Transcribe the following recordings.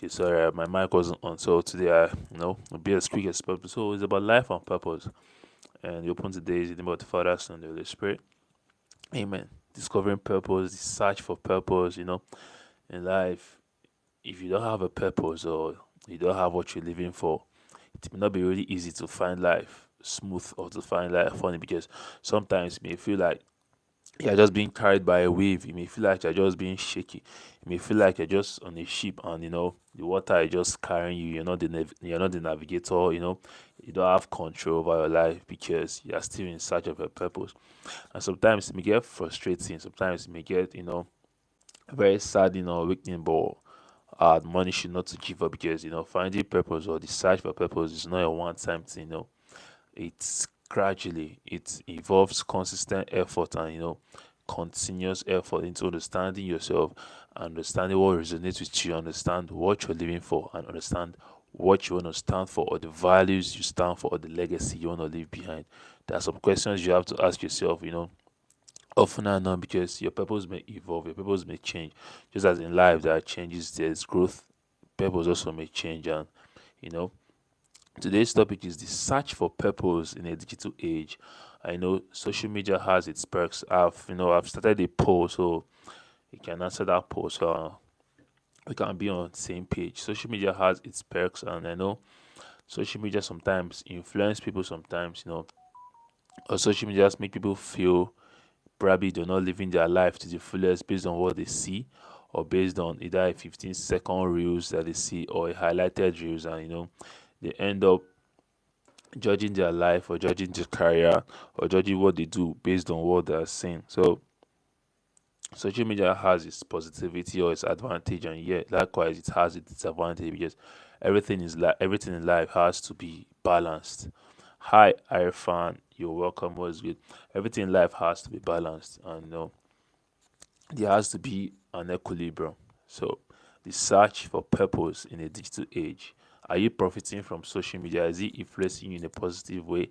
Okay, sorry, my mic wasn't on. So today will be as quick as possible. So it's about life on purpose. And the open today is the name of the Father, Son, and the Holy Spirit. Amen. Discovering purpose, the search for purpose, in life. If you don't have a purpose or you don't have what you're living for, it may not be really easy to find life smooth or to find life funny because sometimes it may feel like you're just being carried by a wave. You may feel like you're just being shaky. You may feel like you're just on a ship and the water is just carrying you. You're not the navigator. You don't have control over your life because you're still in search of a purpose. And sometimes it may get frustrating. Sometimes it may get very saddening or weakening. But admonish you not to give up because finding purpose or the search for purpose is not a one-time thing. It's gradually, it involves consistent effort and continuous effort into understanding yourself, understanding what resonates with you, understand what you're living for, and understand what you want to stand for, or the values you stand for, or the legacy you want to leave behind. There are some questions you have to ask yourself, often and on, because your purpose may evolve, your purpose may change. Just as in life there are changes, there's growth, purpose also may change. And you know today's topic is the search for purpose in a digital age. I know social media has its perks. I've started a poll, so you can answer that poll. So we can be on the same page. Social media has its perks, and I know social media sometimes influence people. Sometimes or social media just make people feel probably they're not living their life to the fullest based on what they see, or based on either a 15-second reels that they see or a highlighted reels, and they end up judging their life or judging their career or judging what they do based on what they're seeing. So social media has its positivity or its advantage, and yet likewise it has its disadvantage because everything in life has to be balanced. Hi, Irfan, you're welcome. What's good? Everything in life has to be balanced, and there has to be an equilibrium. So, the search for purpose in a digital age. Are you profiting from social media? Is it influencing you in a positive way,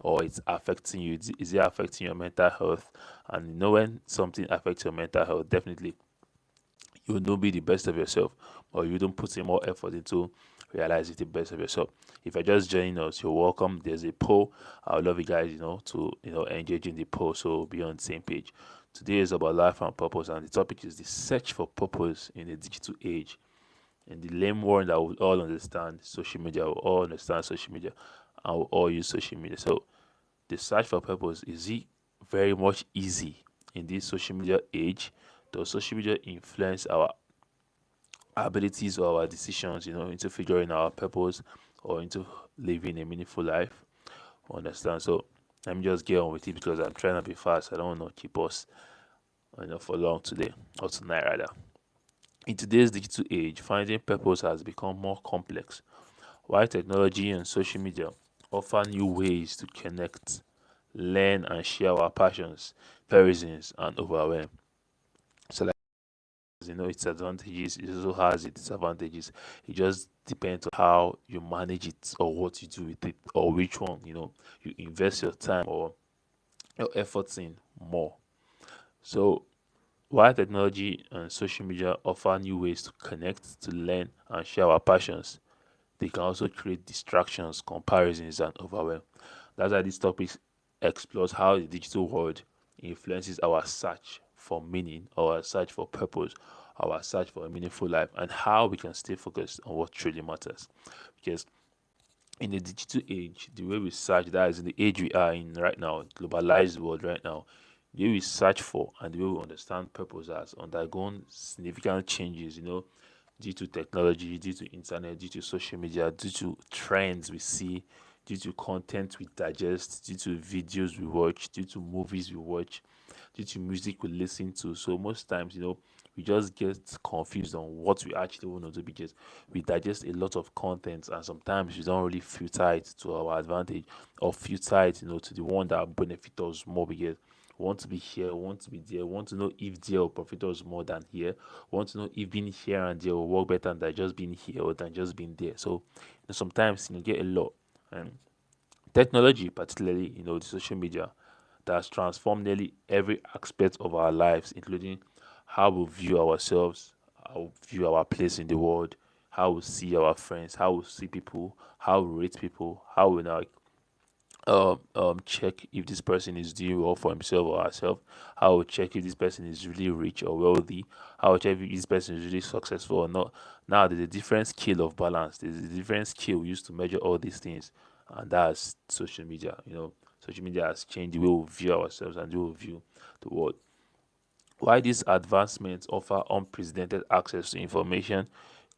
or it's affecting you? Is it affecting your mental health? And when something affects your mental health, definitely you will not be the best of yourself, or you don't put in more effort into realizing the best of yourself. If you're just joining us, you're welcome. There's a poll. I would love you guys, to engage in the poll so be on the same page. Today is about life and purpose, and the topic is the search for purpose in a digital age. In the lame word that we all understand, social media, we all understand social media, and we all use social media. So the search for purpose, is it very much easy in this social media age? Does social media influence our abilities or our decisions, into figuring our purpose or into living a meaningful life? Understand? So let me just get on with it because I'm trying to be fast. I don't want to keep us, for long today or tonight rather. In today's digital age, finding purpose has become more complex. While technology and social media offer new ways to connect, learn, and share our passions, comparisons, and overwhelm. So, like, its advantages, it also has its disadvantages. It just depends on how you manage it or what you do with it or which one, you invest your time or your efforts in more. So, while technology and social media offer new ways to connect, to learn, and share our passions, they can also create distractions, comparisons, and overwhelm. That's why this topic explores how the digital world influences our search for meaning, our search for purpose, our search for a meaningful life, and how we can stay focused on what truly matters. Because in the digital age, the way we search, that is in the age we are in right now, globalized world right now, the way we search for and the way we understand purpose has undergone significant changes, due to technology, due to internet, due to social media, due to trends we see, due to content we digest, due to videos we watch, due to movies we watch, due to music we listen to. So most times, we just get confused on what we actually want to do because we digest a lot of content, and sometimes we don't really filter it to our advantage or filter it, to the one that benefit us more because we want to be here, we want to be there, we want to know if there will profit us more than here, we want to know if being here and there will work better than just being here or than just being there. So sometimes you get a lot. And technology, particularly, the social media, that has transformed nearly every aspect of our lives, including how we view ourselves, how we view our place in the world, how we see our friends, how we see people, how we rate people, how we like check if this person is doing well for himself or herself, how we check if this person is really rich or wealthy, how we check if this person is really successful or not. Now there's a different scale of balance, there's a different scale we use to measure all these things, and that's social media. Social media has changed the way we view ourselves and the way we view the world. Why these advancements offer unprecedented access to information,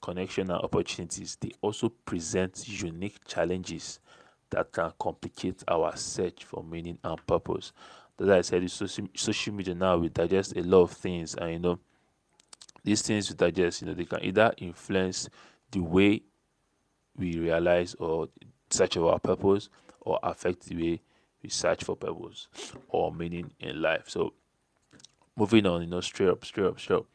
connection, and opportunities, they also present unique challenges that can complicate our search for meaning and purpose. As I said, social media now will digest a lot of things, and these things we digest, they can either influence the way we realize or search for our purpose, or affect the way we search for purpose or meaning in life. So moving on, straight up, straight up, straight up.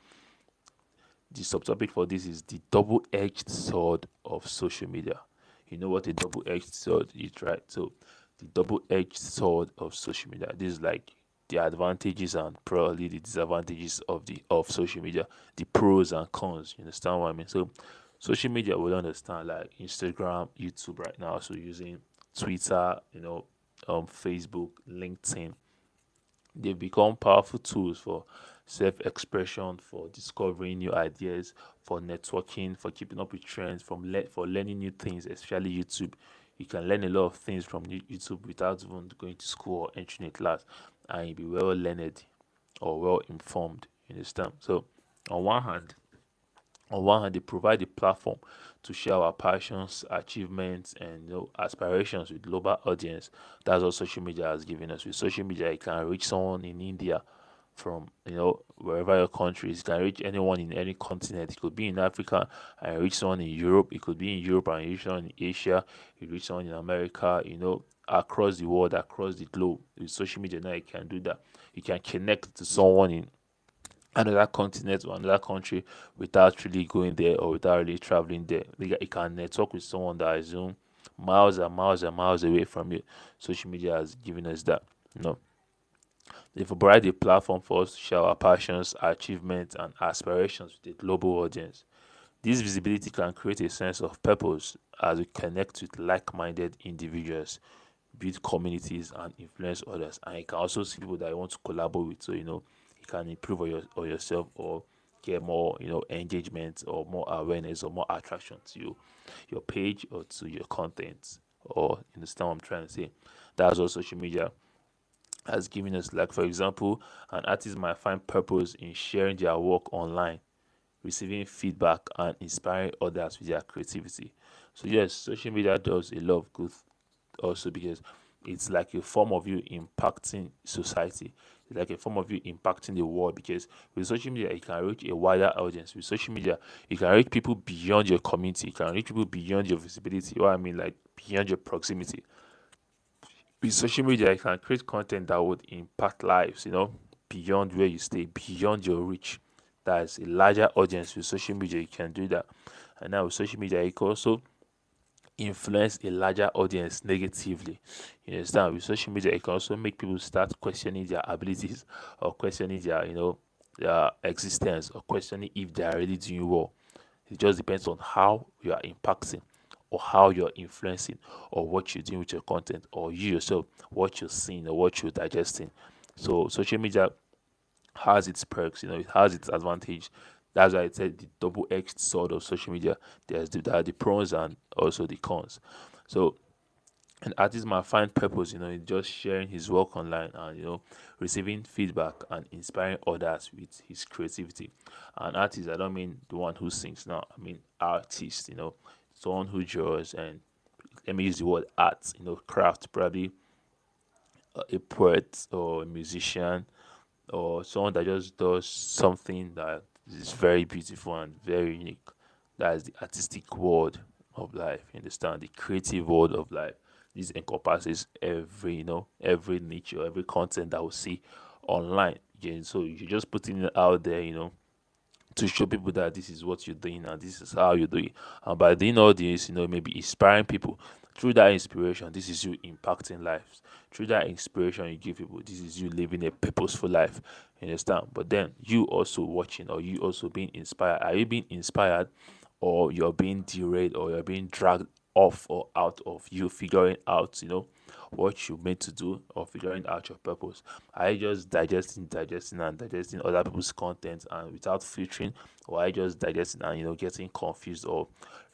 The subtopic for this is the double-edged sword of social media. You know what a double-edged sword is, right? So the double-edged sword of social media. This is like the advantages and probably the disadvantages of social media, the pros and cons. You understand what I mean? So social media will understand like Instagram, YouTube right now. So using Twitter, Facebook, LinkedIn, they've become powerful tools for self-expression, for discovering new ideas, for networking, for keeping up with trends, for learning new things, especially YouTube. You can learn a lot of things from YouTube without even going to school or entering a class, and you'll be well learned or well informed. You understand? So, on one hand, they provide a platform to share our passions, achievements, and aspirations with global audience. That's what social media has given us. With social media, you can reach someone in India from wherever your country is. You can reach anyone in any continent. It could be in Africa and reach someone in Europe. It could be in Europe and reach someone in Asia. You reach someone in America. Across the world, across the globe. With social media now, you can do that. You can connect to someone in another continent or another country without really going there or without really traveling there. You can network with someone that is miles and miles and miles away from you. Social media has given us that. They provide a platform for us to share our passions, achievements, and aspirations with a global audience. This visibility can create a sense of purpose as we connect with like-minded individuals, build communities, and influence others. And you can also see people that you want to collaborate with. So you can improve on yourself or get more engagement or more awareness or more attraction to your page or to your content. Or you understand what I'm trying to say? That's what social media has given us. Like for example, an artist might find purpose in sharing their work online, receiving feedback, and inspiring others with their creativity. So yes, social media does a lot of good also because it's like a form of you impacting society. It's like a form of you impacting the world because with social media you can reach a wider audience. With social media you can reach people beyond your community. You can reach people beyond your visibility. What I mean, like beyond your proximity. With social media you can create content that would impact lives, beyond where you stay, beyond your reach. That is a larger audience. With social media you can do that. And now with social media you can also influence a larger audience negatively. You understand? With social media, it can also make people start questioning their abilities or questioning their existence or questioning if they are really doing well. It just depends on how you are impacting or how you're influencing or what you're doing with your content or you yourself, what you're seeing or what you're digesting. So social media has its perks, it has its advantage. That's why I said the double-edged sword of social media. There are the pros and also the cons. So an artist might find purpose, in just sharing his work online and receiving feedback and inspiring others with his creativity. An artist, I don't mean the one who sings now. I mean artist, someone who draws and let me use the word art, craft, probably a poet or a musician or someone that just does something that is very beautiful and very unique. That is the artistic world of life. You understand? The creative world of life. This encompasses every niche or every content that we see online. Yeah, so you're just putting it out there, to show people that this is what you're doing and this is how you do it. And by doing all this, maybe inspiring people. Through that inspiration, this is you impacting lives. Through that inspiration you give people, this is you living a purposeful life. You understand? But then you also watching or you also being inspired. Are you being inspired or you're being derailed, or you're being dragged off or out of you figuring out, what you meant to do, or figuring out your purpose? Are you just digesting and digesting other people's content and without filtering, or are you just digesting and getting confused or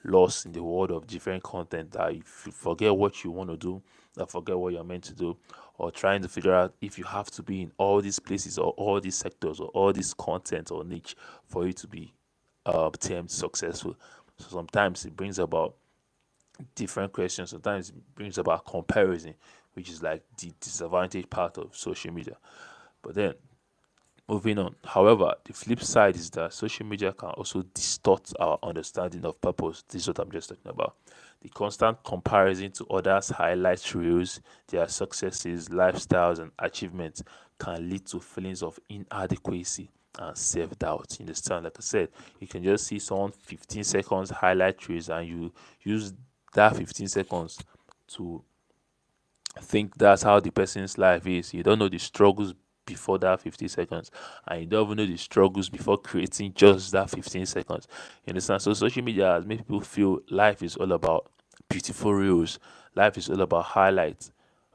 lost in the world of different content that you forget what you want to do, that forget what you're meant to do, or trying to figure out if you have to be in all these places or all these sectors or all this content or niche for you to be termed successful? So sometimes it brings about different questions. Sometimes it brings about comparison, which is like the disadvantage part of social media. But then moving on. However, the flip side is that social media can also distort our understanding of purpose. This is what I'm just talking about. The constant comparison to others' highlight reels, their successes, lifestyles, and achievements can lead to feelings of inadequacy and self doubt. You understand? Like I said, you can just see someone 15 seconds highlight reels and you use that 15 seconds to think that's how the person's life is. You don't know the struggles before that 50 seconds, and you don't even know the struggles before creating just that 15 seconds. You understand? So social media has made people feel life is all about beautiful reels, life is all about highlights.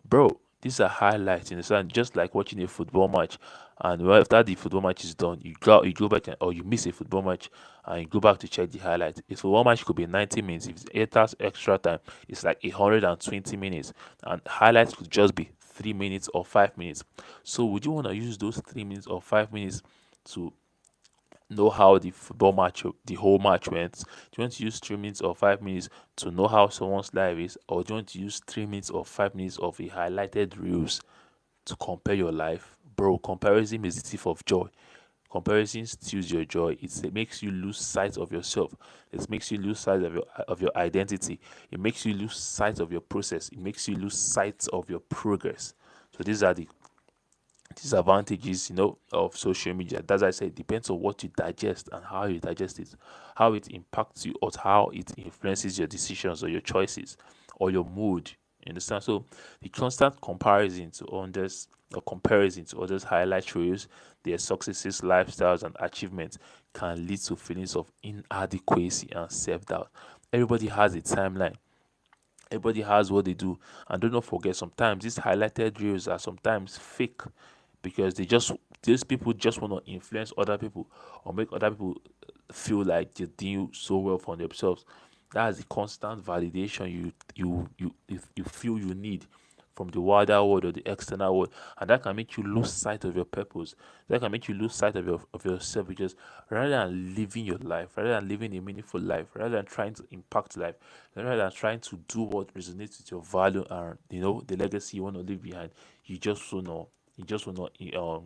Bro, these are highlights, you understand? Just like watching a football match, and well, after the football match is done, you go back, or you miss a football match and you go back to check the highlights. A football match could be 90 minutes. If it's 8 hours extra time, it's like 120 minutes, and highlights could just be 3 minutes or 5 minutes. So would you want to use those 3 minutes or 5 minutes to know how the football match, the whole match went? Do you want to use 3 minutes or 5 minutes to know how someone's life is, or do you want to use 3 minutes or 5 minutes of a highlighted reels to compare your life? Bro, comparison is the thief of joy. Comparison steals your joy. It makes you lose sight of yourself. It makes you lose sight of your identity. It makes you lose sight of your process. It makes you lose sight of your progress. So these are the disadvantages, of social media. As I said, it depends on what you digest and how you digest it, how it impacts you, or how it influences your decisions or your choices or your mood. You understand? So the constant comparison to others, or comparison to others highlight reels, their successes, lifestyles, and achievements can lead to feelings of inadequacy and self-doubt. Everybody has a timeline. Everybody has what they do. And do not forget, sometimes these highlighted reels are sometimes fake, because these people just want to influence other people or make other people feel like they're doing so well for themselves. That's the constant validation you feel you need from the wider world or the external world, and that can make you lose sight of your purpose. That can make you lose sight of yourself, because rather than living your life, rather than living a meaningful life, rather than trying to impact life, rather than trying to do what resonates with your value and the legacy you want to leave behind, you just want to you just want to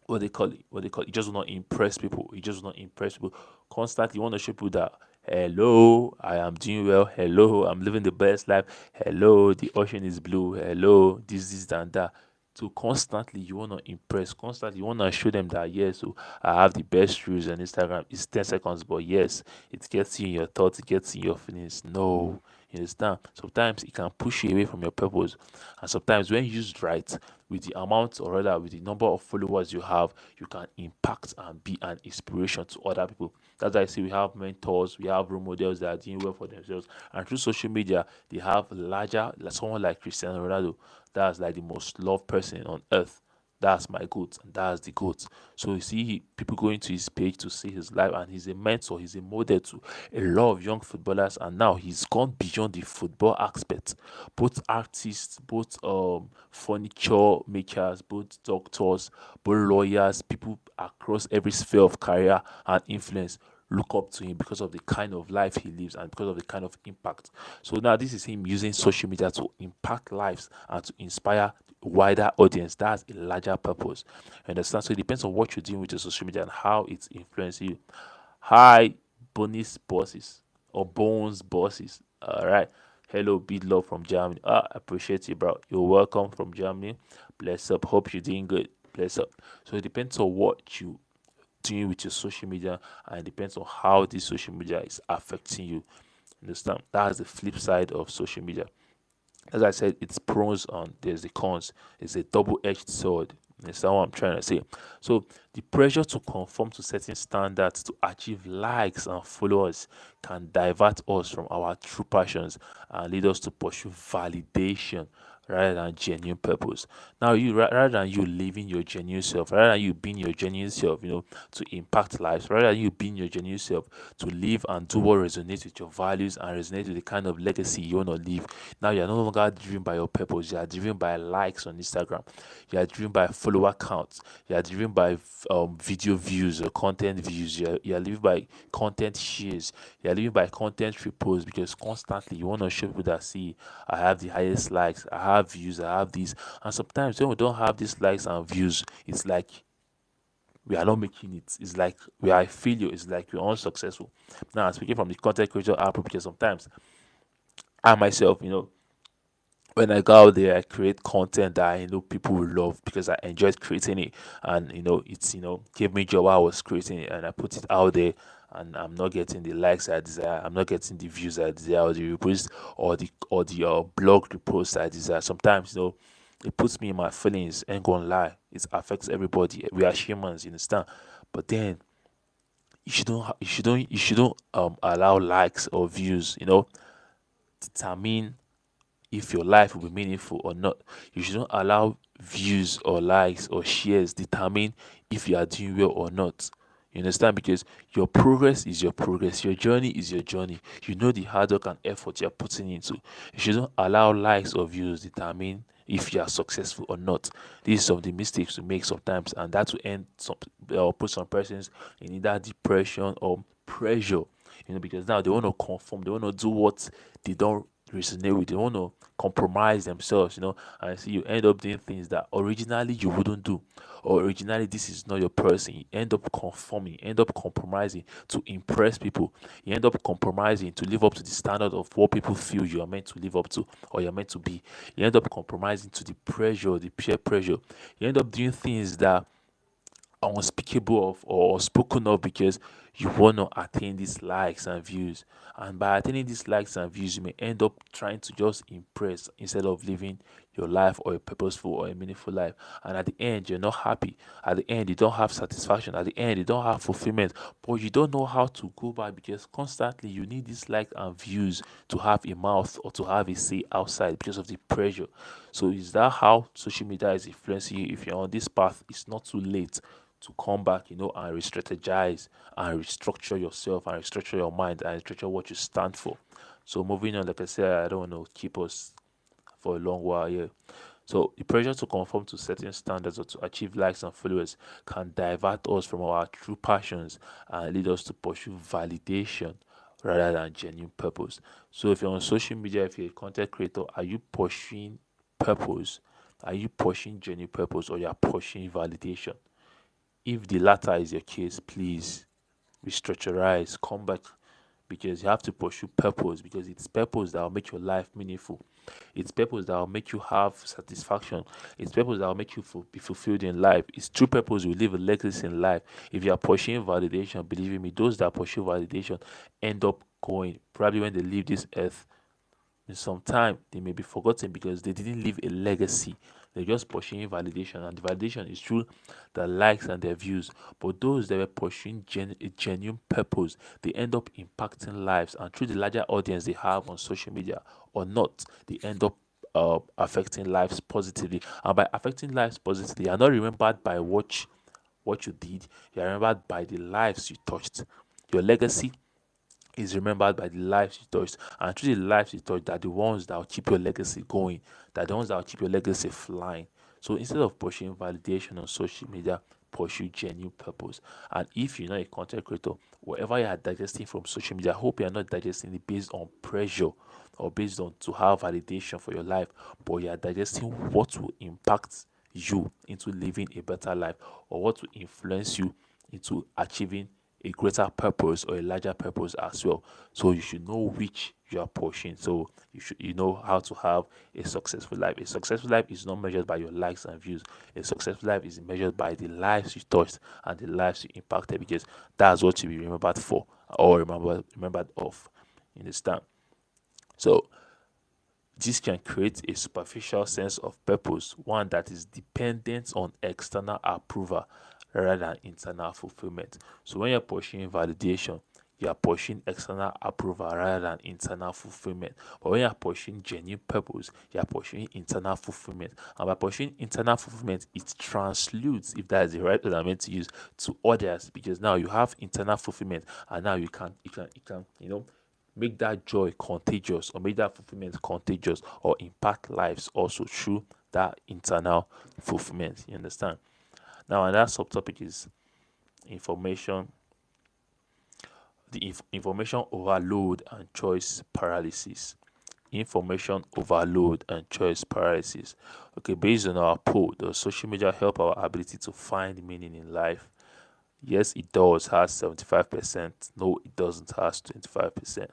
what they call it, you just want to impress people. You just want to impress people constantly. You want to show people that, hello, I am doing well, hello, I'm living the best life, hello, the ocean is blue, hello, this and that. So constantly you want to impress, constantly you want to show them that, yes, so I have the best reels on Instagram. It's 10 seconds, but yes, it gets you in your thoughts, it gets in your feelings. No, you understand? Sometimes it can push you away from your purpose, and sometimes when used right, with the amount, or rather with the number of followers you have, you can impact and be an inspiration to other people. That's why I say we have mentors, we have role models that are doing well for themselves, and through social media they have larger, like someone like Cristiano Ronaldo. That's like the most loved person on earth. That's my goat, and that's the goat. So you see, people going to his page to see his life, and he's a mentor, he's a model to a lot of young footballers, and now he's gone beyond the football aspect. Both artists, both furniture makers, both doctors, both lawyers, people across every sphere of career and influence look up to him because of the kind of life he lives and because of the kind of impact. So now this is him using social media to impact lives and to inspire wider audience. That's a larger purpose. You understand? So it depends on what you're doing with your social media and how it's influencing you. Hi, Bonis bosses or Bones bosses. All right. Hello, big love from Germany. Appreciate you, bro. You're welcome from Germany. Bless up. Hope you're doing good. Bless up. So it depends on what you doing with your social media, and it depends on how this social media is affecting you. Understand? That's the flip side of social media. As I said, it's pros and there's the cons. It's a double-edged sword. Understand what I'm trying to say? So the pressure to conform to certain standards to achieve likes and followers can divert us from our true passions and lead us to pursue validation rather than genuine purpose. Now, rather than you living your genuine self, rather than you being your genuine self, to impact lives, rather than you being your genuine self, to live and do what resonates with your values and resonate with the kind of legacy you want to leave. Now you're no longer driven by your purpose, you are driven by likes on Instagram, you are driven by follower counts, you are driven by video views or content views, you are living by content shares, you are living by content reposts because constantly you want to show people that, see, I have the highest likes, I have views, I have these. And sometimes when we don't have these likes and views, it's like we are not making it. It's like we are a failure. It's like we're unsuccessful. Now, speaking from the content creator app, because sometimes I myself, when I go out there, I create content that I know people will love because I enjoyed creating it, and it's gave me joy while I was creating it, and I put it out there, and I'm not getting the likes I desire, I'm not getting the views I desire, or the repost, or the blog repost I desire. Sometimes it puts me in my feelings. Ain't gonna lie, it affects everybody. We are humans, you understand? But then you shouldn't allow likes or views, determine if your life will be meaningful or not. You shouldn't allow views or likes or shares determine if you are doing well or not. You understand? Because your progress is your progress, your journey is your journey. You know the hard work and effort you're putting into. You shouldn't allow likes or views determine if you are successful or not. These are some of the mistakes we make sometimes, and that will end some or put some persons in either depression or pressure. Because now they want to conform, they want to do what they don't resonate with, they want to compromise themselves, and see you end up doing things that originally you wouldn't do, or originally this is not your person. You end up conforming, you end up compromising to impress people, you end up compromising to live up to the standard of what people feel you are meant to live up to or you're meant to be. You end up compromising to the pressure, the peer pressure. You end up doing things that unspeakable of or spoken of because you want to attain these likes and views. And by attaining these likes and views, you may end up trying to just impress instead of living your life or a purposeful or a meaningful life. And at the end, you're not happy. At the end, you don't have satisfaction. At the end, you don't have fulfillment. But you don't know how to go by because constantly you need these likes and views to have a mouth or to have a say outside because of the pressure. So is that how social media is influencing you? If you're on this path, it's not too late to come back, and re-strategize and restructure yourself and restructure your mind and restructure what you stand for. So moving on, like I said, I don't want to keep us for a long while here. So the pressure to conform to certain standards or to achieve likes and followers can divert us from our true passions and lead us to pursue validation rather than genuine purpose. So if you're on social media, if you're a content creator, are you pursuing purpose? Are you pushing genuine purpose, or you are pushing validation? If the latter is your case, please restructurize, come back, because you have to pursue purpose, because it's purpose that will make your life meaningful. It's purpose that will make you have satisfaction. It's purpose that will make you be fulfilled in life. It's true purpose will leave a legacy in life. If you are pursuing validation, believe me, those that pursue validation end up going, probably when they leave this earth, in some time they may be forgotten because they didn't leave a legacy. They're just pursuing validation, and the validation is through the likes and their views. But those that were pursuing a genuine purpose, they end up impacting lives, and through the larger audience they have on social media or not, they end up affecting lives positively. And by affecting lives positively, you're not remembered by what you did, you're remembered by the lives you touched. Your legacy is remembered by the lives you touched, and through the lives you touched, that the ones that will keep your legacy going, that the ones that will keep your legacy flying. So instead of pursuing validation on social media, pursue genuine purpose. And if you're not a content creator, whatever you are digesting from social media, I hope you are not digesting it based on pressure or based on to have validation for your life, but you are digesting what will impact you into living a better life, or what will influence you into achieving a greater purpose or a larger purpose as well. So you should know which you are pushing. So you know how to have a successful life. A successful life is not measured by your likes and views. A successful life is measured by the lives you touched and the lives you impacted, because that's what you be remembered for or remembered of. You understand? So This can create a superficial sense of purpose, one that is dependent on external approval rather than internal fulfillment. So when you're pursuing validation, you are pursuing external approval rather than internal fulfillment. But when you are pursuing genuine purpose, you are pursuing internal fulfillment. And by pursuing internal fulfillment, it translutes, if that is the right word I meant to use, to others, because now you have internal fulfillment, and now you can make that joy contagious, or make that fulfillment contagious, or impact lives also through that internal fulfillment. You understand? Now, another subtopic is information, information overload and choice paralysis. Information overload and choice paralysis. Okay, based on our poll, does social media help our ability to find meaning in life? Yes, it does, has 75%. No, it doesn't, has 25%.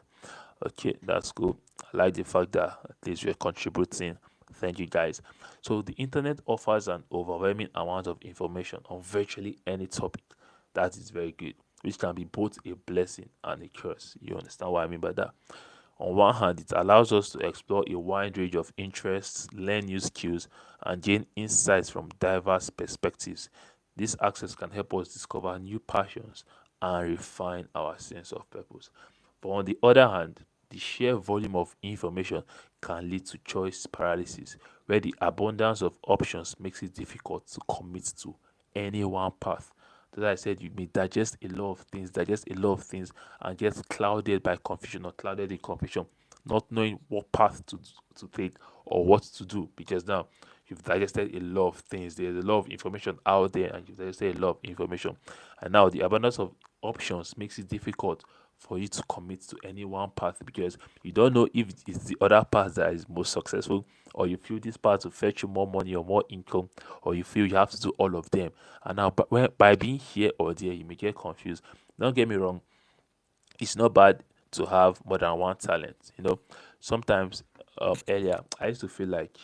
Okay, that's cool. I like the fact that at least we're contributing. Thank you, guys. So the internet offers an overwhelming amount of information on virtually any topic. That is very good, which can be both a blessing and a curse. You understand what I mean by that? On one hand, it allows us to explore a wide range of interests, learn new skills, and gain insights from diverse perspectives. This access can help us discover new passions and refine our sense of purpose. But on the other hand, the sheer volume of information can lead to choice paralysis, where the abundance of options makes it difficult to commit to any one path. As I said, you may digest a lot of things, and get clouded by confusion, or clouded in confusion, not knowing what path to take or what to do, because now you've digested a lot of things. There's a lot of information out there, and you've digested a lot of information, and now the abundance of options makes it difficult for you to commit to any one path, because you don't know if it's the other path that is most successful, or you feel this path will fetch you more money or more income, or you feel you have to do all of them. And now, by being here or there, you may get confused. Don't get me wrong, it's not bad to have more than one talent. Sometimes, earlier I used to feel like,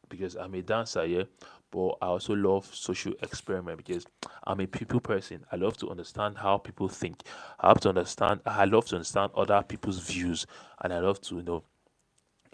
because I'm a dancer, yeah, but I also love social experiment, because I'm a people person. I love to understand how people think. I love to understand other people's views, and I love to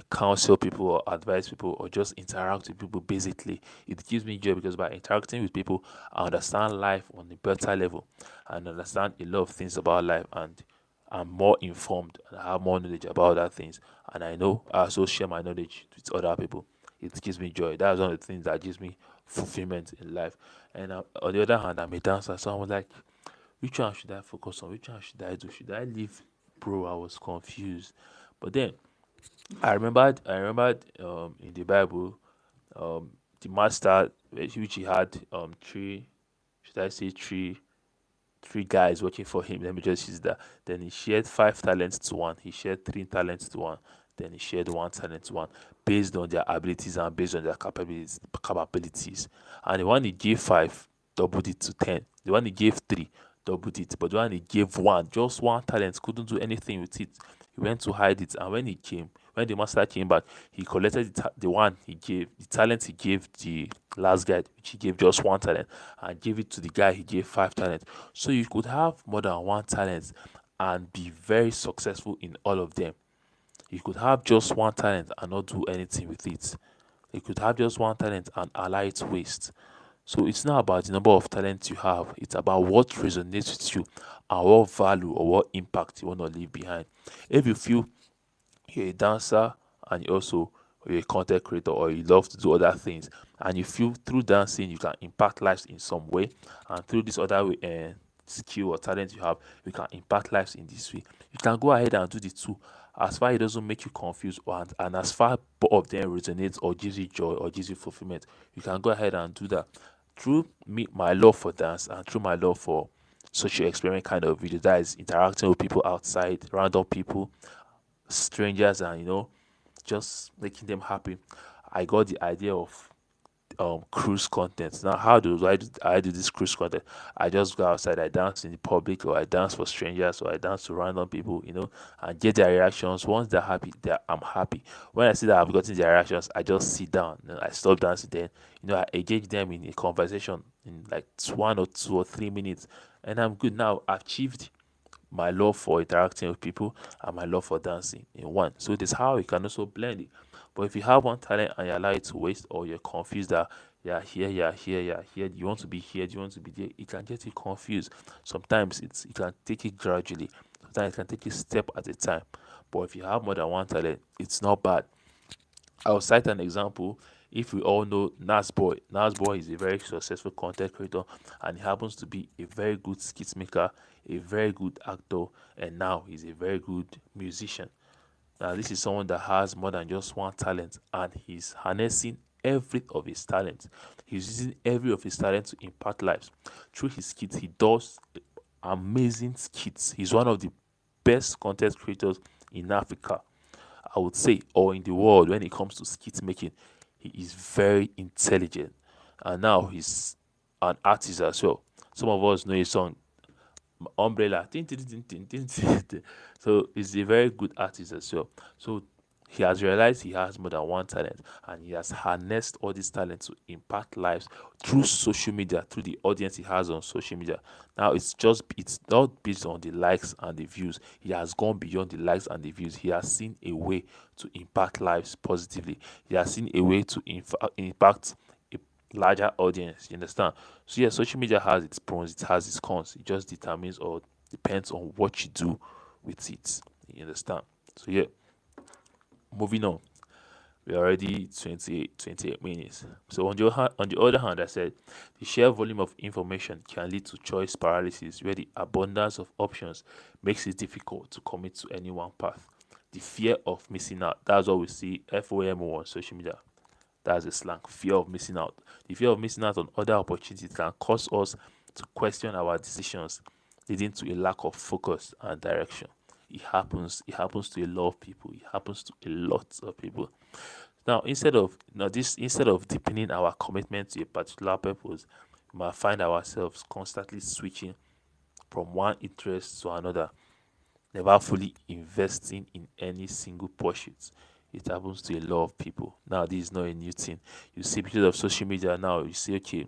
counsel people or advise people or just interact with people. Basically, it gives me joy, because by interacting with people, I understand life on a better level, and understand a lot of things about life, and I'm more informed, and I have more knowledge about other things, and I know I also share my knowledge with other people. It gives me joy. That's one of the things that gives me fulfillment in life. And on the other hand, I'm a dancer, so I was like, which one should I focus on? Which one should I do? Should I leave? Bro, I was confused. But then I remembered in the Bible, the master, which he had three, should I say three guys working for him. Let me just use that. Then he shared 5 talents to one. He shared 3 talents to one. Then he shared 1 talent to one, based on their abilities and based on their capabilities. And the one he gave 5 doubled it to 10. The one he gave 3 doubled it. But the one he gave one, just 1 talent, couldn't do anything with it. He went to hide it, and when the master came back, he collected the one he gave, the talent he gave the last guy, which he gave just 1 talent, and gave it to the guy he gave 5 talents. So you could have more than 1 talent and be very successful in all of them. You could have just 1 talent and not do anything with it. You could have just 1 talent and allow it to waste. So it's not about the number of talents you have, it's about what resonates with you, and what value or what impact you want to leave behind. If you feel you're a dancer, and you're a content creator, or you love to do other things, and you feel through dancing you can impact lives in some way, and through this other way, skill or talent you have, you can impact lives in this way, you can go ahead and do the two, as far it doesn't make you confused, and as far both of them resonates or gives you joy or gives you fulfillment, you can go ahead and do that. Through me, my love for dance, and through my love for social experiment kind of video, that is interacting with people outside, random people, strangers, and just making them happy, I got the idea of cruise content. Now, how do I do this cruise content? I just go outside, I dance in the public, or I dance for strangers, or I dance to random people, and get their reactions. Once they're happy, I'm happy. When I see that I've gotten their reactions, I just sit down and I stop dancing. Then I engage them in a conversation in like 1 or 2 or 3 minutes, and I'm good. Now I've achieved my love for interacting with people and my love for dancing in one. So this is how you can also blend it. But if you have one talent and you allow it to waste, or you're confused that you're here, you want to be here, you want to be there, it can get you confused. Sometimes you can take it gradually. Sometimes you can take it step at a time. But if you have more than one talent, it's not bad. I'll cite an example. If we all know Nas Boy is a very successful content creator, and he happens to be a very good skit maker, a very good actor, and now he's a very good musician. Now, this is someone that has more than just one talent, and he's harnessing every of his talent. He's using every of his talent to impact lives. Through his skits, he does amazing skits. He's one of the best content creators in Africa, I would say, or in the world when it comes to skit making. He is very intelligent, and now he's an artist as well. Some of us know his song Umbrella. Tin, tin, tin, tin, tin, tin, tin. So he's a very good artist as well. So he has realized he has more than one talent, and he has harnessed all this talent to impact lives through social media, through the audience he has on social media. Now it's not based on the likes and the views. He has gone beyond the likes and the views. He has seen a way to impact lives positively. He has seen a way to impact a larger audience. You understand? So yeah, social media has its pros, it has its cons. It just determines or depends on what you do with it. You understand? So yeah, moving on. We're already 28 minutes. So on the other hand, I said the sheer volume of information can lead to choice paralysis, where the abundance of options makes it difficult to commit to any one path. The fear of missing out. That's what we see FOMO on social media. That's the slang. Fear of missing out. The fear of missing out on other opportunities can cause us to question our decisions, leading to a lack of focus and direction. It happens. It happens to a lot of people. It happens to a lot of people. Now, instead of deepening our commitment to a particular purpose, we might find ourselves constantly switching from one interest to another, never fully investing in any single pursuit. It happens to a lot of people. Now, this is not a new thing. You see, because of social media now, you say, okay, you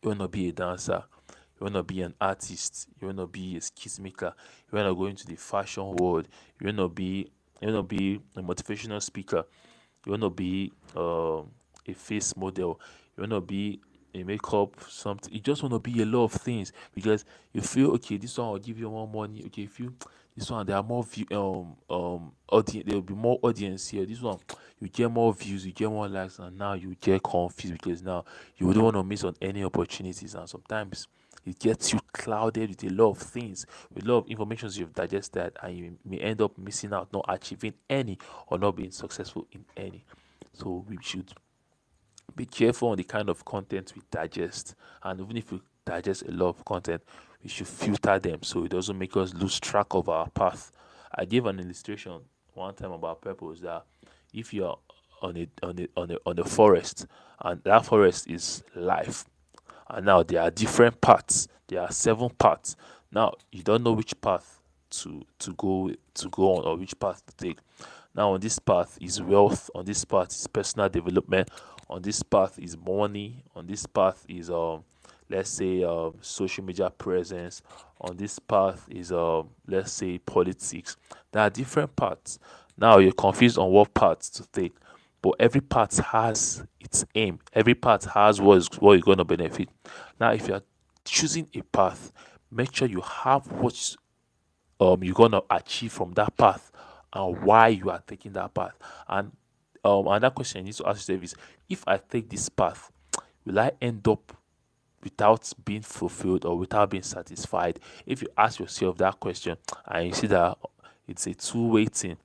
want to be a dancer, you want to be an artist, you want to be a skit maker, you want to go into the fashion world, you want to be a motivational speaker, you want to be a face model, you want to be a makeup something, you just want to be a lot of things because you feel okay, this one will give you more money, okay, if you this one there are more view audience, there will be more audience here, this one you get more views, you get more likes, and now you get confused because now you don't want to miss on any opportunities, and sometimes it gets you clouded with a lot of things, with a lot of information you've digested, and you may end up missing out, not achieving any, or not being successful in any. So we should be careful on the kind of content we digest, and even if we digest a lot of content, we should filter them so it doesn't make us lose track of our path. I gave an illustration one time about purpose, that if you're on a forest, and that forest is life, and now there are different paths, there are 7 paths. Now you don't know which path to go on, or which path to take. Now on this path is wealth, on this path is personal development, on this path is money, on this path is let's say social media presence, on this path is let's say politics. There are different paths. Now you're confused on what path to take, but every path has its aim, every path has what you're going to benefit. Now if you're choosing a path, make sure you have what you're gonna achieve from that path, and why you are taking that path. And another question you need to ask yourself is, if I take this path, will I end up without being fulfilled or without being satisfied? If you ask yourself that question and you see that it's a two-way thing,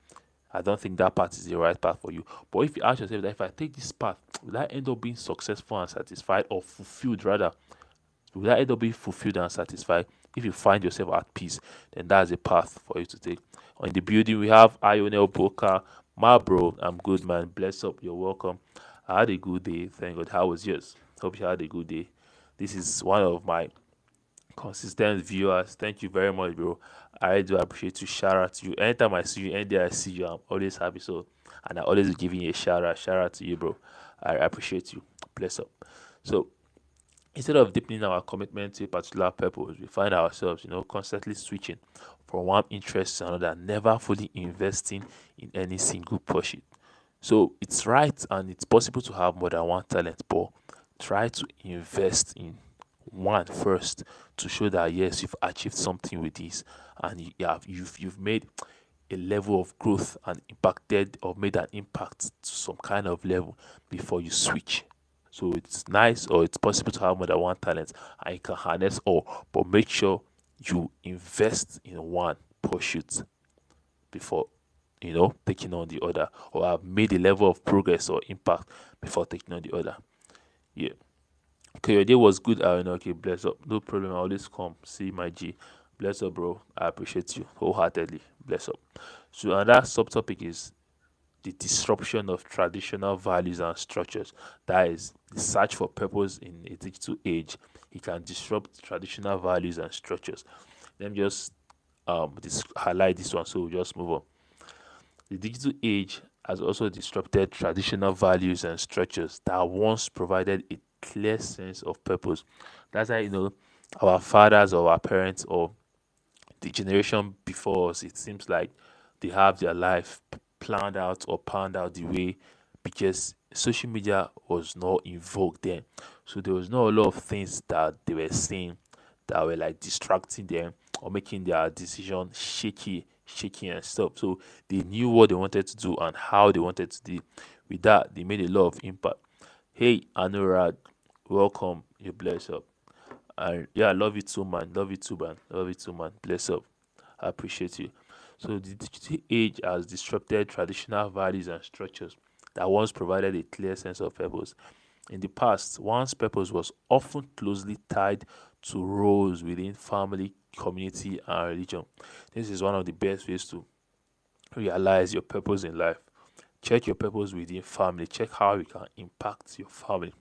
I don't think that path is the right path for you. But if you ask yourself that if I take this path, will I end up being successful and satisfied, or fulfilled rather? Will I end up being fulfilled and satisfied? If you find yourself at peace, then that's a path for you to take. On the building, we have Ionel Boka. My bro, I'm good, man. Bless up. You're welcome. I had a good day. Thank God. How was yours? Hope you had a good day. This is one of my consistent viewers. Thank you very much, bro. I do appreciate you. Shout out to you. Anytime I see you, any day I see you, I'm always happy. So, and I always be giving you a shout out. Shout out to you, bro. I appreciate you. Bless up. So, Instead of deepening our commitment to a particular purpose, we find ourselves, constantly switching from one interest to another, never fully investing in any single pursuit. So it's right and it's possible to have more than one talent, but try to invest in one first to show that yes, you've achieved something with this, and you've made a level of growth and impacted or made an impact to some kind of level before you switch. So it's nice or it's possible to have more than one talent and you can harness all, but make sure you invest in one pursuit before taking on the other, or have made a level of progress or impact before taking on the other. Yeah. Okay, your day was good. Okay, bless up. No problem. I always come. See my G. Bless up, bro. I appreciate you wholeheartedly. Bless up. So another subtopic is the disruption of traditional values and structures. That is the search for purpose in a digital age. It can disrupt traditional values and structures. Let me just highlight this one so we'll just move on. The digital age has also disrupted traditional values and structures that once provided a clear sense of purpose. That's why our fathers or our parents or the generation before us, it seems like they have their life planned out or planned out the way, because social media was not in vogue then. So there was not a lot of things that they were seeing that were like distracting them or making their decision shaky and stuff. So they knew what they wanted to do and how they wanted to do. With that, they made a lot of impact. Hey, Anurag, welcome. You bless up. And yeah, I love you too, man. Love you too, man. Love you too, man. Bless up. I appreciate you. So the digital age has disrupted traditional values and structures that once provided a clear sense of purpose. In the past, one's purpose was often closely tied to roles within family, community, and religion. This is one of the best ways to realize your purpose in life. Check your purpose within family. Check how you can impact your family.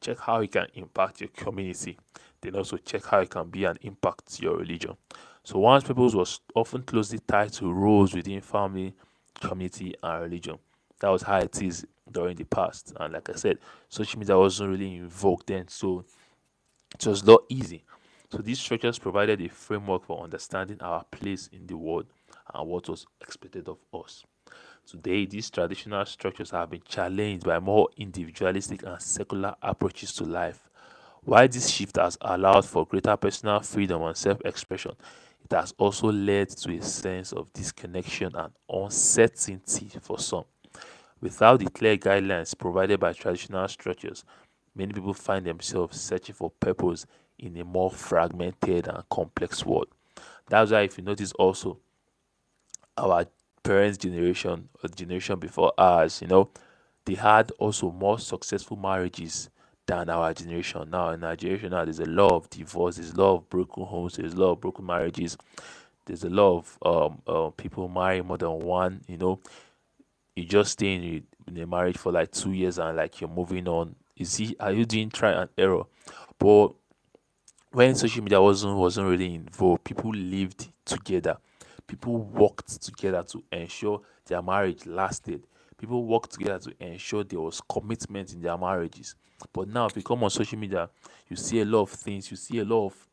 Check how you can impact your community. Then also check how you can be an impact to your religion. So one's purpose was often closely tied to roles within family, community, and religion. That was how it is during the past. And like I said, social media wasn't really in vogue then, so it was not easy. So these structures provided a framework for understanding our place in the world and what was expected of us. Today, these traditional structures have been challenged by more individualistic and secular approaches to life. While this shift has allowed for greater personal freedom and self expression, it has also led to a sense of disconnection and uncertainty for some. Without the clear guidelines provided by traditional structures, many people find themselves searching for purpose in a more fragmented and complex world. That's why, if you notice, also, our parents' generation or the generation before ours, they had also more successful marriages than our generation. Now, in our generation now, there's a lot of divorce, there's a lot of broken homes, there's a lot of broken marriages, there's a lot of people marrying more than one. You just stay in a marriage for like 2 years and like you're moving on. You see, are you doing try and error? But when social media wasn't really in vogue, people lived together. People worked together to ensure their marriage lasted. People worked together to ensure there was commitment in their marriages. But now, if you come on social media, you see a lot of things. You see a lot of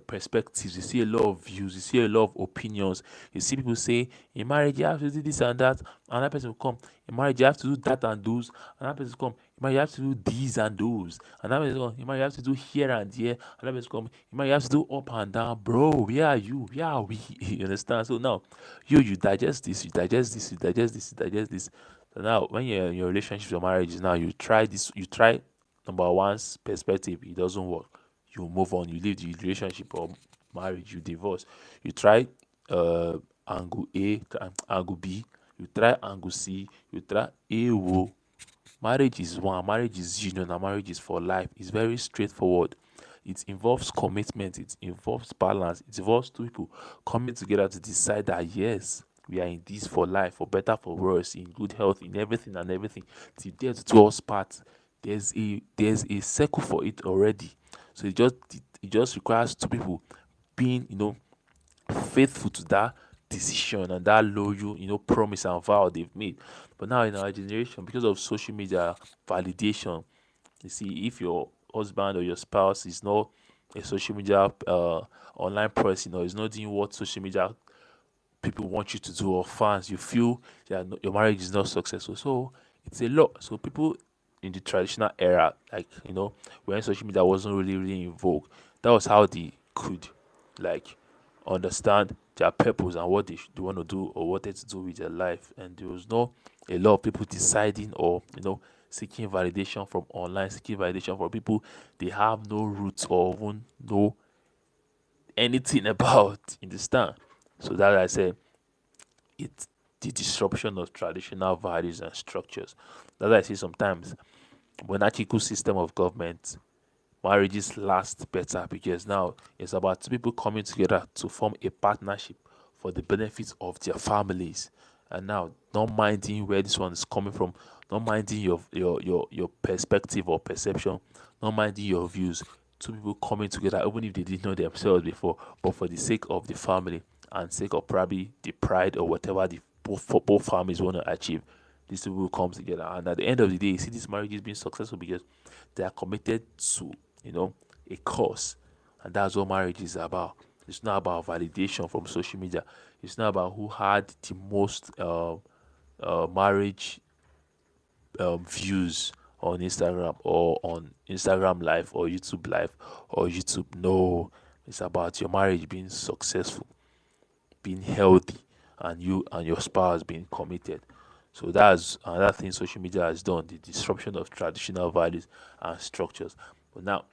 perspectives. You see a lot of views. You see a lot of opinions. You see people say in marriage you have to do this and that. Another person will come. In marriage you have to do that and those. Another person will come. In marriage you have to do these and those. Another person will come. In marriage you have to do here and there. Another person will come. In marriage you have to do up and down. Bro, where are you? Where are we? You understand? So now you digest this. You digest this. You digest this. You digest this. So now when you're in your relationship or marriage now, you try this. You try number one's perspective. It doesn't work, you move on, you leave the relationship or marriage, you divorce. You try uh angle A, angle B, you try angle C, you try A wo. Marriage is one, marriage is union, and marriage is for life. It's very straightforward. It involves commitment, it involves balance, it involves two people coming together to decide that yes, we are in this for life, for better, for worse, in good health, in everything and everything. Till death do us part. There's a circle for it already. So it just requires two people being faithful to that decision and that loyal promise and vow they've made. But now in our generation, because of social media validation, you see, if your husband or your spouse is not a social media online person, or is not doing what social media people want you to do, or fans, you feel that your marriage is not successful. So it's a lot. So people in the traditional era, like when social media wasn't really in vogue, that was how they could like understand their purpose and what they want to do or wanted to do with their life. And there was no a lot of people deciding, or seeking validation from online, seeking validation from people they have no roots or even know anything about. Understand? So that I said, it's the disruption of traditional values and structures. That's why I say sometimes monarchical system of government, marriages last better because now it's about two people coming together to form a partnership for the benefit of their families. And now, not minding where this one is coming from, not minding your perspective or perception, not minding your views. Two people coming together, even if they didn't know themselves before, but for the sake of the family and sake of probably the pride or whatever the both families want to achieve, these two will come together. And at the end of the day, you see this marriage is being successful because they are committed to a cause, and that's what marriage is about. It's not about validation from social media. It's not about who had the most marriage views on Instagram, or on Instagram Live, or YouTube Live, or YouTube. No, it's about your marriage being successful, being healthy, and you and your spouse being committed. So that's another thing social media has done: the disruption of traditional values and structures. But now,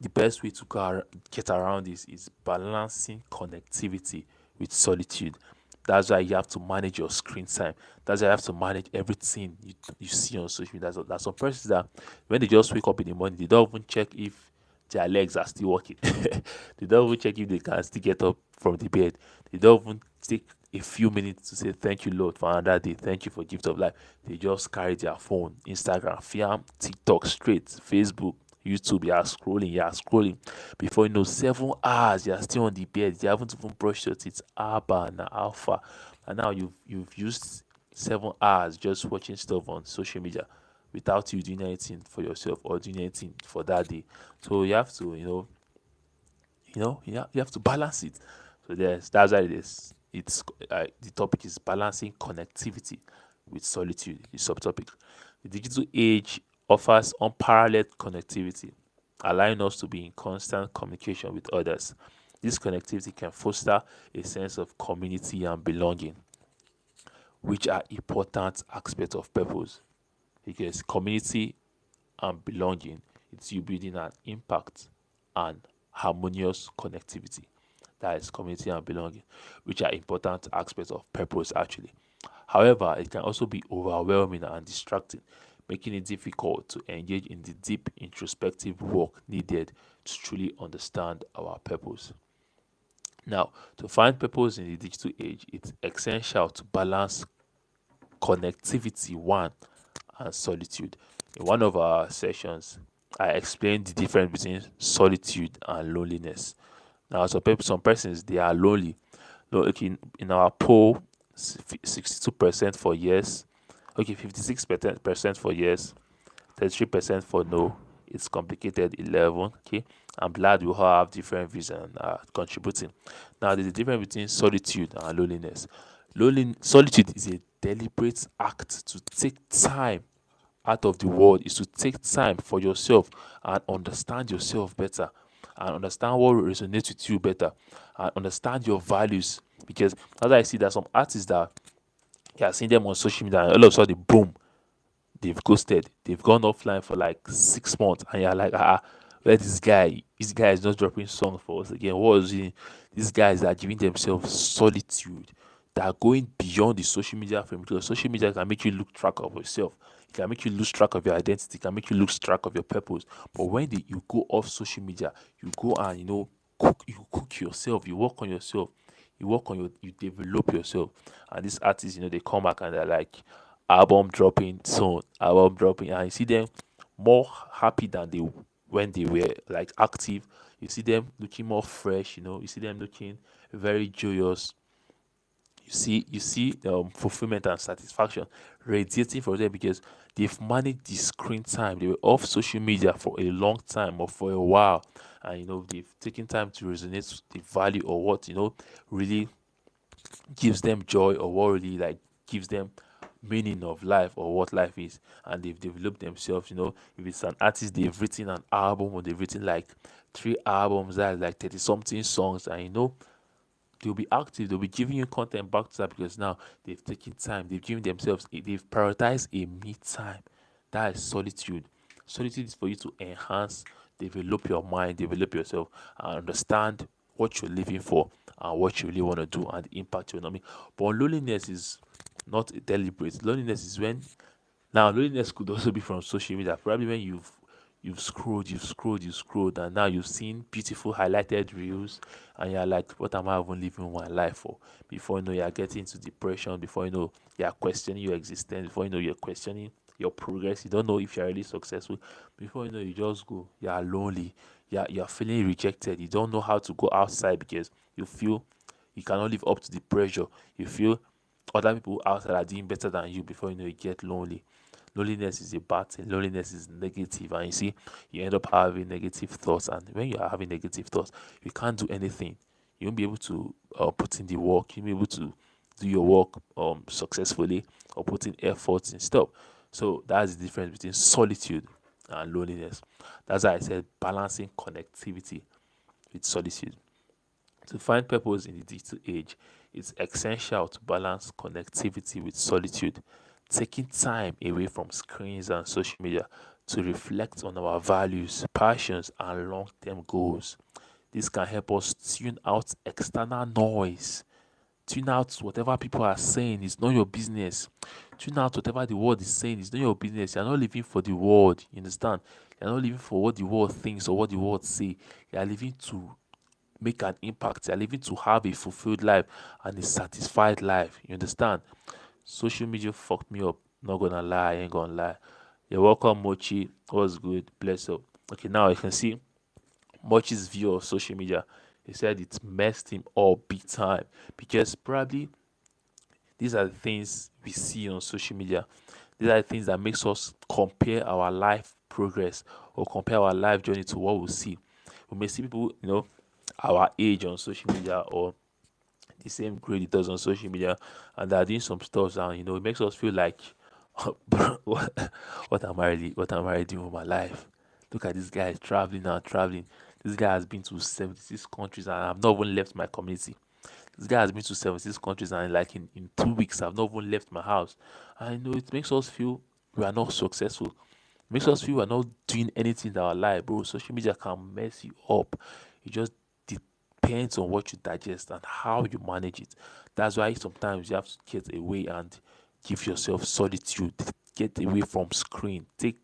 the best way to get around this is balancing connectivity with solitude. That's why you have to manage your screen time. That's why you have to manage everything you see on social media. There's some persons that when they just wake up in the morning, they don't even check if their legs are still working. They don't even check if they can still get up from the bed. They don't even take a few minutes to say thank you, Lord, for another day. Thank you for gift of life. They just carry their phone, Instagram, Fiam, TikTok, straight, Facebook, YouTube. You are scrolling. Before you know, 7 hours, you are still on the bed. You haven't even brushed your teeth. Abba and Alpha. And now you've used 7 hours just watching stuff on social media without you doing anything for yourself or doing anything for that day. So you have to, you have to balance it. So that's why it is. It's the topic is balancing connectivity with solitude. The subtopic. The digital age offers unparalleled connectivity, allowing us to be in constant communication with others. This connectivity can foster a sense of community and belonging, which are important aspects of purpose. Because community and belonging, it's you building an impact and harmonious connectivity. That is community and belonging, which are important aspects of purpose actually. However, it can also be overwhelming and distracting, making it difficult to engage in the deep introspective work needed to truly understand our purpose. Now, to find purpose in the digital age, it's essential to balance connectivity, one, and solitude. In one of our sessions, I explained the difference between solitude and loneliness. Now, some persons they are lonely. Look, in our poll, 62% for yes, okay, 56% for yes, 33% for no. It's complicated 11. Okay, I'm glad we all have different views and are contributing. Now, there's a difference between solitude and loneliness. Solitude is a deliberate act to take time out of the world, is to take time for yourself and understand yourself better, and understand what resonates with you better, and understand your values. Because as I see, that some artists that you are seeing them on social media, and all of a sudden, boom, they've ghosted, they've gone offline for like 6 months, and you're like, where this guy? This guy is not dropping songs for us again. What is he? These guys are giving themselves solitude. They are going beyond the social media frame, because social media can make you lose track of yourself. It can make you lose track of your identity. It can make you lose track of your purpose. But when you go off social media, you go and cook yourself. You work on yourself. You develop yourself. And these artists, they come back and they're like, album dropping soon, album dropping, and you see them more happy than they when they were like active. You see them looking more fresh. You see them looking very joyous. You see fulfillment and satisfaction radiating from them because they've managed the screen time. They were off social media for a long time or for a while, and they've taken time to resonate the value or what really gives them joy, or what really like gives them meaning of life, or what life is. And they've developed themselves. If it's an artist, they've written an album, or they've written like 3 albums, that's like 30 something songs. And they'll be active, they'll be giving you content back to that, because now they've taken time, they've given themselves they've prioritized a me time. That is solitude. Solitude is for you to enhance, develop your mind, develop yourself, and understand what you're living for, and what you really want to do, and the impact you want to make. But loneliness is not deliberate. Loneliness is when, now loneliness could also be from social media. Probably when you've scrolled, you've scrolled, and now you've seen beautiful highlighted reels, and you're like, what am I even living my life for? Before you know, you're getting into depression. Before you know, you're questioning your existence. Before you know, you're questioning your progress. You don't know if you're really successful. Before you know, you just go, you're lonely. You're feeling rejected. You don't know how to go outside because you feel you cannot live up to the pressure. You feel other people outside are doing better than you. Before you know, you get lonely. Loneliness is a bad thing. Loneliness is negative, and you see, you end up having negative thoughts. And when you are having negative thoughts, you can't do anything. You won't be able to put in the work. You won't be able to do your work successfully, or put in efforts and stuff. So that's the difference between solitude and loneliness. That's why I said balancing connectivity with solitude. To find purpose in the digital age, it's essential to balance connectivity with solitude, taking time away from screens and social media to reflect on our values, passions, and long term goals. This can help us tune out external noise. Tune out whatever people are saying, it's not your business. Tune out whatever the world is saying, it's not your business. You're not living for the world, you understand? You're not living for what the world thinks or what the world say. You're living to make an impact. You're living to have a fulfilled life and a satisfied life. You understand? Social media fucked me up. Not gonna lie, I ain't gonna lie. You're welcome, Mochi. What's good? Bless up. Okay, now you can see Mochi's view of social media. He said it messed him up big time because probably these are the things we see on social media. These are the things that makes us compare our life progress, or compare our life journey to what we see. We may see people, our age on social media, or the same grade it does on social media, and they're doing some stuff, and it makes us feel like, bro, what am I really doing with my life? Look at this guy traveling and traveling. This guy has been to 76 countries, and I've not even left my community. This guy has been to 76 countries, and like in 2 weeks I've not even left my house. And it makes us feel we are not successful. It makes us feel we're not doing anything in our life, bro. Social media can mess you up. It just depends on what you digest and how you manage it. That's why sometimes you have to get away and give yourself solitude. Get away from screen. Take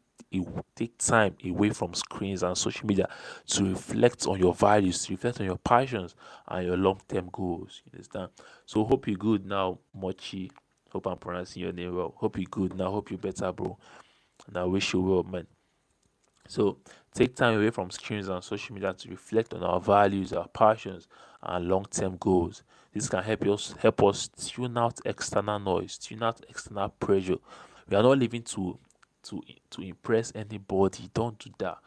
time away from screens and social media to reflect on your values, to reflect on your passions and your long-term goals. You understand? So hope you're good now, Mochi. Hope I'm pronouncing your name well. Hope you're good now. Hope you're better, bro. And I wish you well, man. So take time away from screens and social media to reflect on our values, our passions, and long-term goals. This can help us tune out external noise, tune out external pressure. We are not living to to impress anybody. Don't do that.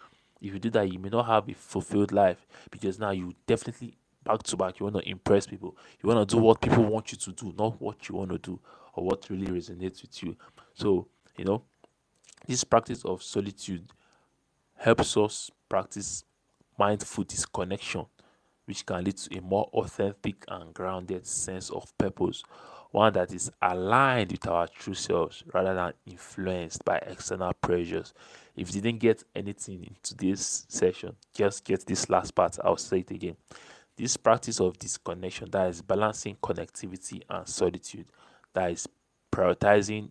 If you do that, you may not have a fulfilled life, because now you definitely, back to back, you want to impress people. You want to do what people want you to do, not what you want to do, or what really resonates with you. So, you know, this practice of solitude helps us practice mindful disconnection, which can lead to a more authentic and grounded sense of purpose, one that is aligned with our true selves rather than influenced by external pressures. If you didn't get anything in today's session, just get this last part. I'll say it again. This practice of disconnection, that is balancing connectivity and solitude, that is prioritizing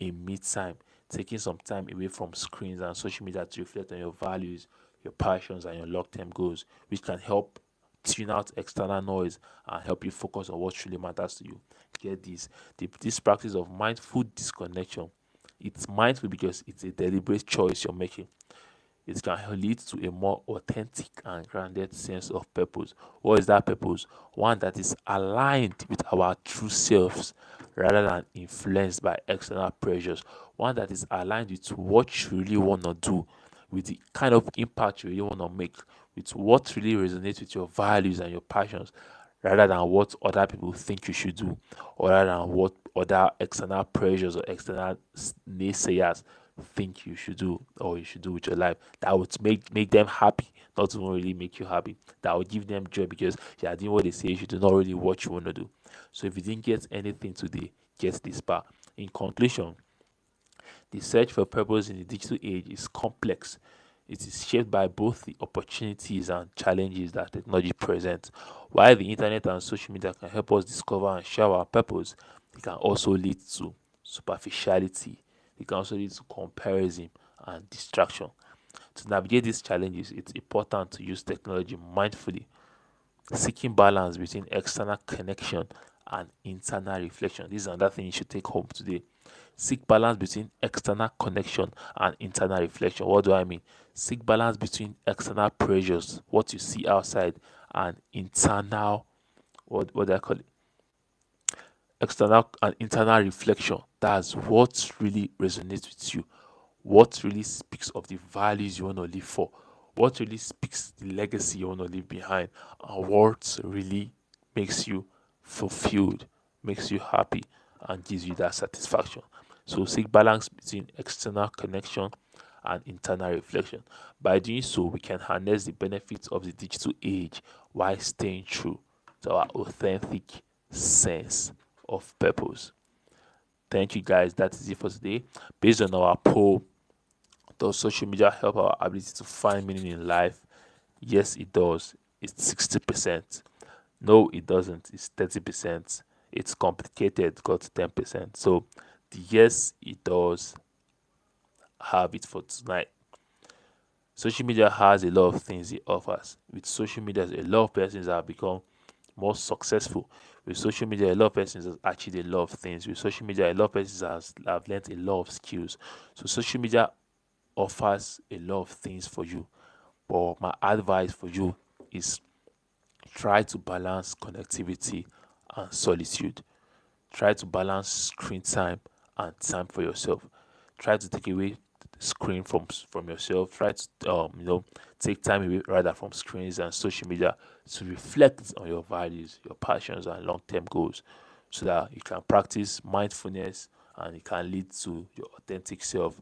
a me time, taking some time away from screens and social media to reflect on your values, your passions, and your long term goals, which can help tune out external noise and help you focus on what truly matters to you. Get this. This practice of mindful disconnection, it's mindful because it's a deliberate choice you're making. It can lead to a more authentic and grounded sense of purpose. What is that purpose? One that is aligned with our true selves rather than influenced by external pressures. One that is aligned with what you really want to do, with the kind of impact you really want to make, with what really resonates with your values and your passions, rather than what other people think you should do, or rather than what other external pressures or external naysayers think you should do or you should do with your life. That would make them happy, not to really make you happy. That would give them joy because you are doing what they say you should do, not really what you want to do. So if you didn't get anything today, get this part. In conclusion, the search for purpose in the digital age is complex. It is shaped by both the opportunities and challenges that technology presents. While the internet and social media can help us discover and share our purpose, it can also lead to superficiality. It can also lead to comparison and distraction. To navigate these challenges, it's important to use technology mindfully, seeking balance between external connection and internal reflection. This is another thing you should take home today. Seek balance between external connection and internal reflection. What do I mean? Seek balance between external pressures, what you see outside, and internal, what do I call it? External and internal reflection. That's what really resonates with you, what really speaks of the values you want to live for, what really speaks the legacy you want to leave behind, and what really makes you fulfilled, makes you happy, and gives you that satisfaction. So seek balance between external connection and internal reflection. By doing so, we can harness the benefits of the digital age while staying true to our authentic sense of purpose. Thank you guys. That is it for today. Based on our poll, does social media help our ability to find meaning in life? Yes, it does. It's 60%. No, it doesn't. It's 30%. It's complicated. Got 10%. So the yes, it does have it for tonight. Social media has a lot of things it offers. With social media, a lot of persons have become more successful. With social media, a lot of persons have achieved a lot of things. With social media, a lot of persons have learned a lot of skills. So social media offers a lot of things for you. But my advice for you is try to balance connectivity and solitude. Try to balance screen time and time for yourself. Try to take away the screen from yourself. Try to take time away rather from screens and social media to reflect on your values, your passions, and long-term goals, so that you can practice mindfulness and it can lead to your authentic self,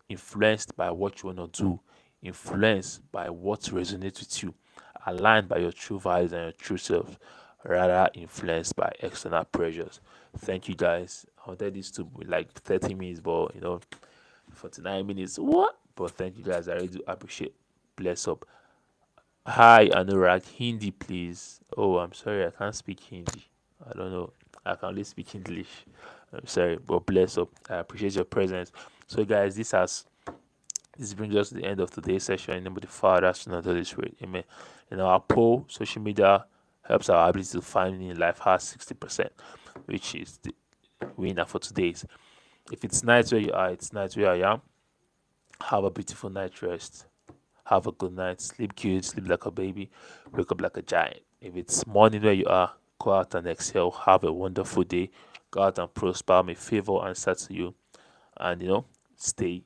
influenced by what you want to do, influenced by what resonates with you, aligned by your true values and your true self, rather influenced by external pressures. Thank you guys. I wanted this to be like 30 minutes, but 49 minutes. What? But thank you guys. I really do appreciate. Bless up. Hi, Anurag. Hindi, please. Oh, I'm sorry. I can't speak Hindi. I don't know. I can only speak English. I'm sorry, but bless up. I appreciate your presence. So, guys, this brings us to the end of today's session. In the name of the Father, Son, and Holy Spirit. Amen. In our poll, social media helps our ability to find meaning in life has 60%, which is the winner for today's. If it's night where you are, it's night where I am. Have a beautiful night rest. Have a good night. Sleep good. Sleep like a baby. Wake up like a giant. If it's morning where you are, go out and exhale. Have a wonderful day. Go out and prosper. May favor answer to you. And, stay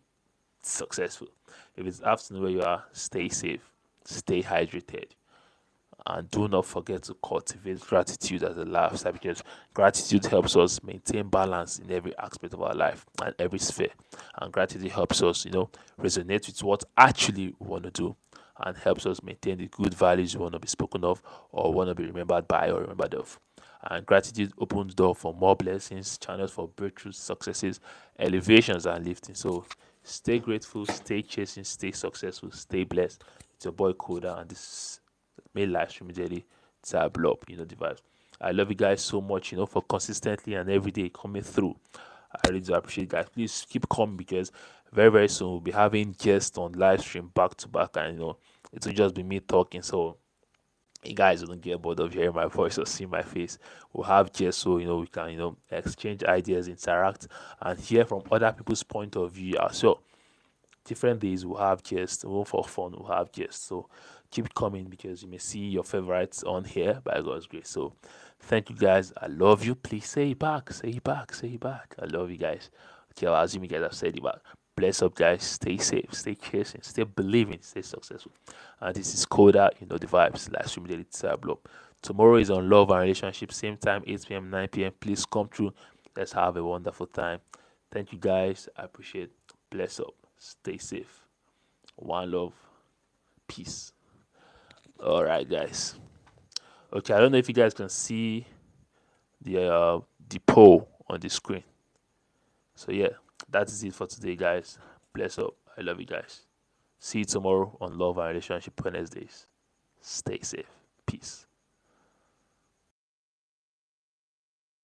successful. If it's afternoon where you are, stay safe. Stay hydrated. And do not forget to cultivate gratitude as a lifestyle, because gratitude helps us maintain balance in every aspect of our life and every sphere. And gratitude helps us, resonate with what actually we want to do, and helps us maintain the good values we want to be spoken of or want to be remembered by or remembered of. And gratitude opens door for more blessings, channels for breakthroughs, successes, elevations, and lifting. So stay grateful, stay chasing, stay successful, stay blessed. It's your boy Koda, and this made live stream daily. Tab up, the vibes. I love you guys so much, for consistently and every day coming through. I really do appreciate it, guys. Please keep coming, because very, very soon we'll be having guests on live stream back to back, and it will just be me talking. So you guys don't get bored of hearing my voice or seeing my face. We'll have guests, so we can exchange ideas, interact, and hear from other people's point of view as well. different days we'll have guests. We'll for fun we'll have guests. So keep coming because you may see your favorites on here by God's grace. So thank you guys. I love you. Please say it back. Say it back. Say it back. I love you guys. Okay, I'll assume you guys have said it back. Bless up, guys. Stay safe. Stay chasing. Stay believing. Stay successful. And this is Coda. You know the vibes. Live stream daily blog. Tomorrow is on love and relationship. Same time, 8 p.m., 9 p.m. Please come through. Let's have a wonderful time. Thank you guys. I appreciate it. Bless up. Stay safe. One love. Peace. All right, guys. Okay, I don't know if you guys can see the poll on the screen. So yeah, that is it for today, guys. Bless up. I love you guys. See you tomorrow on Love and Relationship Wednesdays. Stay safe. Peace.